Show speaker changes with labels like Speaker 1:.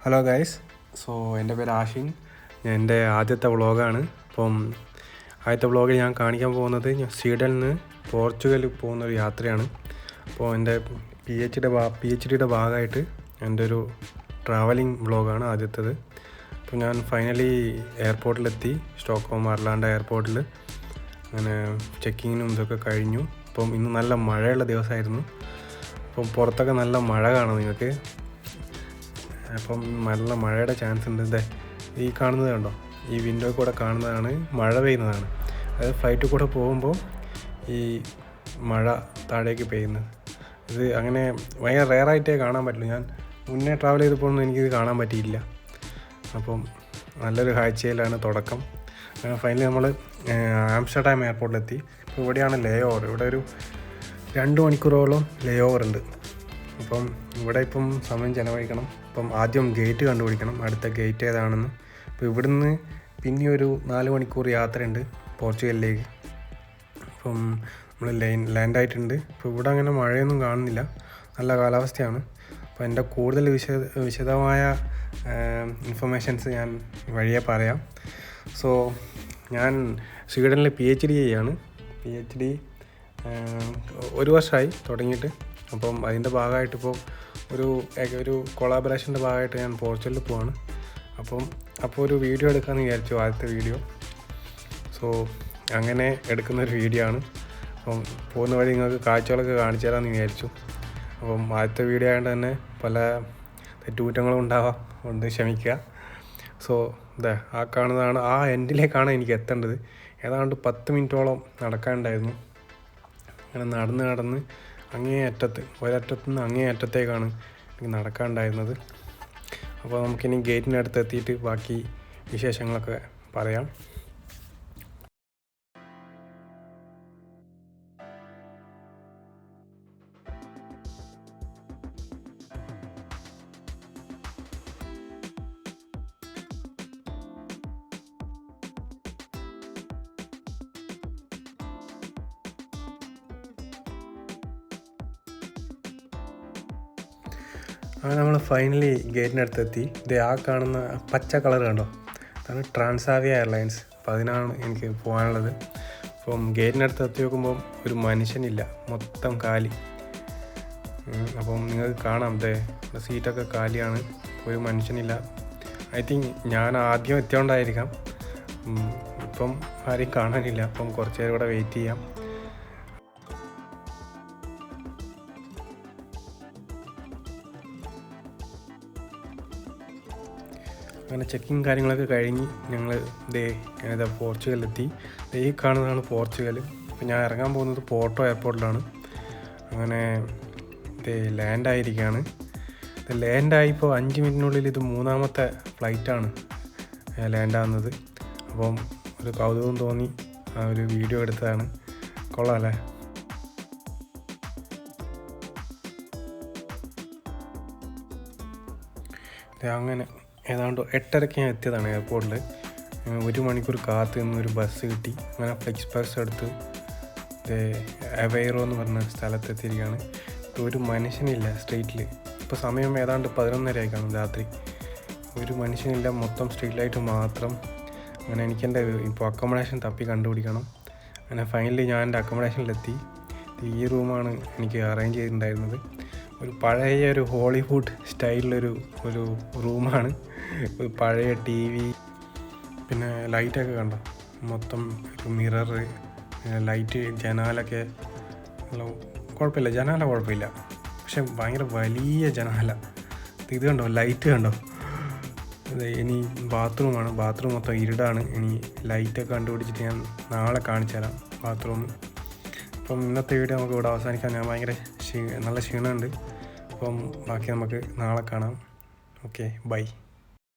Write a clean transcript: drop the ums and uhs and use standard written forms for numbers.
Speaker 1: Hello guys. എൻ്റെ പേര് ആഷിൻ. എൻ്റെ ആദ്യത്തെ വ്ളോഗാണ്. ആദ്യത്തെ വ്ളോഗിൽ ഞാൻ കാണിക്കാൻ പോകുന്നത് സ്വീഡനിൽ നിന്ന് പോർച്ചുഗൽ പോകുന്നൊരു യാത്രയാണ്. എൻ്റെ പി എച്ച് ഡിയുടെ ഭാഗമായിട്ട് എൻ്റെ ഒരു ട്രാവലിംഗ് വ്ളോഗാണ് ആദ്യത്തേത്. ഞാൻ ഫൈനലി എയർപോർട്ടിലെത്തി, സ്റ്റോക്ക്ഹോം അർലാൻഡ എയർപോർട്ടിൽ. അങ്ങനെ ചെക്കിങ്ങിനും ഇതൊക്കെ കഴിഞ്ഞു. ഇന്ന് നല്ല മഴയുള്ള ദിവസമായിരുന്നു. പുറത്തൊക്കെ നല്ല മഴ കാണാം നിങ്ങൾക്ക്. നല്ല മഴയുടെ ചാൻസ് ഉണ്ട്. ഈ കാണുന്നത് കണ്ടോ, ഈ വിൻഡോയിൽ കൂടെ കാണുന്നതാണ് മഴ പെയ്യുന്നതാണ്. അതായത് ഫ്ലൈറ്റിൽ കൂടെ പോകുമ്പോൾ ഈ മഴ താഴേക്ക് പെയ്യുന്നത്. ഇത് അങ്ങനെ ഭയങ്കര റെയറായിട്ടേ കാണാൻ പറ്റുള്ളൂ. ഞാൻ മുന്നേ ട്രാവൽ ചെയ്തപ്പോഴൊന്നും എനിക്കിത് കാണാൻ പറ്റിയില്ല. നല്ലൊരു കാഴ്ചയിലാണ് തുടക്കം. ഫൈനലി നമ്മൾ ആംസ്റ്റർഡാം എയർപോർട്ടിലെത്തി. ഇവിടെയാണ് ലേ ഓവർ. ഇവിടെ ഒരു 2 മണിക്കൂറോളം ലേ ഓവർ ഉണ്ട്. ഇവിടെ സമയം ചിലവഴിക്കണം. ആദ്യം ഗേറ്റ് കണ്ടുപിടിക്കണം, അടുത്ത ഗേറ്റ് ഏതാണെന്ന്. ഇവിടുന്ന് പിന്നെ ഒരു 4 മണിക്കൂർ യാത്രയുണ്ട് പോർച്ചുഗലിലേക്ക്. നമ്മൾ ലാൻഡായിട്ടുണ്ട്. ഇവിടെ അങ്ങനെ മഴയൊന്നും കാണുന്നില്ല, നല്ല കാലാവസ്ഥയാണ്. എൻ്റെ കൂടുതൽ വിശദമായ ഇൻഫർമേഷൻസ് ഞാൻ വഴിയെ പറയാം. ഞാൻ സ്വീഡനിൽ PhD ചെയ്യാണ്. PhD 1 വർഷമായി തുടങ്ങിയിട്ട്. അതിൻ്റെ ഭാഗമായിട്ട് ഒരു കൊളാബറേഷൻ്റെ ഭാഗമായിട്ട് ഞാൻ പോർച്ചുഗലിൽ പോവാണ്. അപ്പോൾ ഒരു വീഡിയോ എടുക്കാമെന്ന് വിചാരിച്ചു, ആദ്യത്തെ വീഡിയോ. അങ്ങനെ എടുക്കുന്നൊരു വീഡിയോ ആണ്. പോകുന്ന വഴി നിങ്ങൾക്ക് കാഴ്ചകളൊക്കെ കാണിച്ചു തരാമെന്ന് വിചാരിച്ചു. ആദ്യത്തെ വീഡിയോ ആയതുകൊണ്ട് തന്നെ പല തെറ്റുകുറ്റങ്ങളും ഉണ്ടാവാം, കൊണ്ട് ക്ഷമിക്കുക. ആ കാണുന്നതാണ്, ആ എൻഡിലേക്കാണ് എനിക്ക് എത്തേണ്ടത്. ഏതാണ്ട് 10 മിനിറ്റോളം നടക്കാനുണ്ടായിരുന്നു. അങ്ങനെ നടന്ന് അങ്ങേ അറ്റത്ത്, ഒരറ്റത്തു നിന്ന് അങ്ങേ അറ്റത്തേക്കാണ് എനിക്ക് നടക്കാനുണ്ടായിരുന്നത്. നമുക്കിനി ഗേറ്റിനടുത്ത് എത്തിയിട്ട് ബാക്കി വിശേഷങ്ങളൊക്കെ പറയാം. അങ്ങനെ നമ്മൾ ഫൈനലി ഗേറ്റിനടുത്തെത്തി. ആ കാണുന്ന പച്ച കളർ കണ്ടോ, അതാണ് ട്രാൻസാവിയ എയർലൈൻസ്. അതിനാണ് എനിക്ക് പോകാനുള്ളത്. ഗേറ്റിനടുത്ത് എത്തി നോക്കുമ്പം ഒരു മനുഷ്യനില്ല, മൊത്തം കാലി. നിങ്ങൾക്ക് കാണാം, സീറ്റൊക്കെ കാലിയാണ്, ഒരു മനുഷ്യനില്ല. ഐ തിങ്ക് ഞാൻ ആദ്യം എത്തിയോണ്ടായിരിക്കാം. ആരെയും കാണാനില്ല. കുറച്ച് നേരം ഇവിടെ വെയിറ്റ് ചെയ്യാം. അങ്ങനെ ചെക്കിങ് കാര്യങ്ങളൊക്കെ കഴിഞ്ഞ് ഞങ്ങൾ പോർച്ചുഗലിലെത്തി. ഈ കാണുന്നതാണ് പോർച്ചുഗൽ. ഞാൻ ഇറങ്ങാൻ പോകുന്നത് പോർട്ടോ എയർപോർട്ടിലാണ്. അങ്ങനെ ലാൻഡായിരിക്കുകയാണ്. ലാൻഡായിപ്പോൾ 5 മിനിറ്റിനുള്ളിൽ ഇത് 3ാമത്തെ ഫ്ലൈറ്റാണ് ലാൻഡാകുന്നത്. ഒരു കൗതുകം തോന്നി ഒരു വീഡിയോ എടുത്തതാണ്. കൊള്ളാം അല്ലേ? അങ്ങനെ ഏതാണ്ട് 8:30 ഞാൻ എത്തിയതാണ് എയർപോർട്ടിൽ. 1 മണിക്കൂർ കാത്ത് നിന്നൊരു ബസ് കിട്ടി. അങ്ങനെ ഫ്ലെക്സ് ബസ് എടുത്ത് അവൈറോ എന്ന് പറഞ്ഞ സ്ഥലത്തെത്തിയിരിക്കുകയാണ്. ഒരു മനുഷ്യനില്ല സ്ട്രീറ്റിൽ. സമയം ഏതാണ്ട് 11:30 ആയി കാണും രാത്രി. ഒരു മനുഷ്യനില്ല, മൊത്തം സ്ട്രീറ്റ് ലൈറ്റ് മാത്രം. അങ്ങനെ എനിക്കെൻ്റെ അക്കോമഡേഷൻ തപ്പി കണ്ടുപിടിക്കണം. അങ്ങനെ ഫൈനലി ഞാൻ എൻ്റെ അക്കോമഡേഷനിലെത്തി. ഈ റൂമാണ് എനിക്ക് അറേഞ്ച് ചെയ്തിട്ടുണ്ടായിരുന്നത്. ഒരു പഴയ ഒരു ഹോളിവുഡ് സ്റ്റൈലിലൊരു റൂമാണ്. ഒരു പഴയ TV, പിന്നെ ലൈറ്റൊക്കെ കണ്ടോ, മൊത്തം ഒരു മിറർ, ലൈറ്റ്, ജനാലൊക്കെ കുഴപ്പമില്ല. ജനാല കുഴപ്പമില്ല, പക്ഷെ ഭയങ്കര വലിയ ജനാല. ഇത് കണ്ടോ, ലൈറ്റ് കണ്ടോ. ഇനി ബാത്റൂമാണ്. ബാത്റൂം മൊത്തം ഇരുടാണ്. ഇനി ലൈറ്റൊക്കെ കണ്ടുപിടിച്ചിട്ട് ഞാൻ നാളെ കാണിച്ചു തരാം ബാത്റൂം. ഇന്നത്തെ വീഡിയോ നമുക്ക് ഇവിടെ അവസാനിക്കാം. ഞാൻ ഭയങ്കര നല്ല ക്ഷീണമുണ്ട്. ബാക്കി നമുക്ക് നാളെ കാണാം. Okay, by.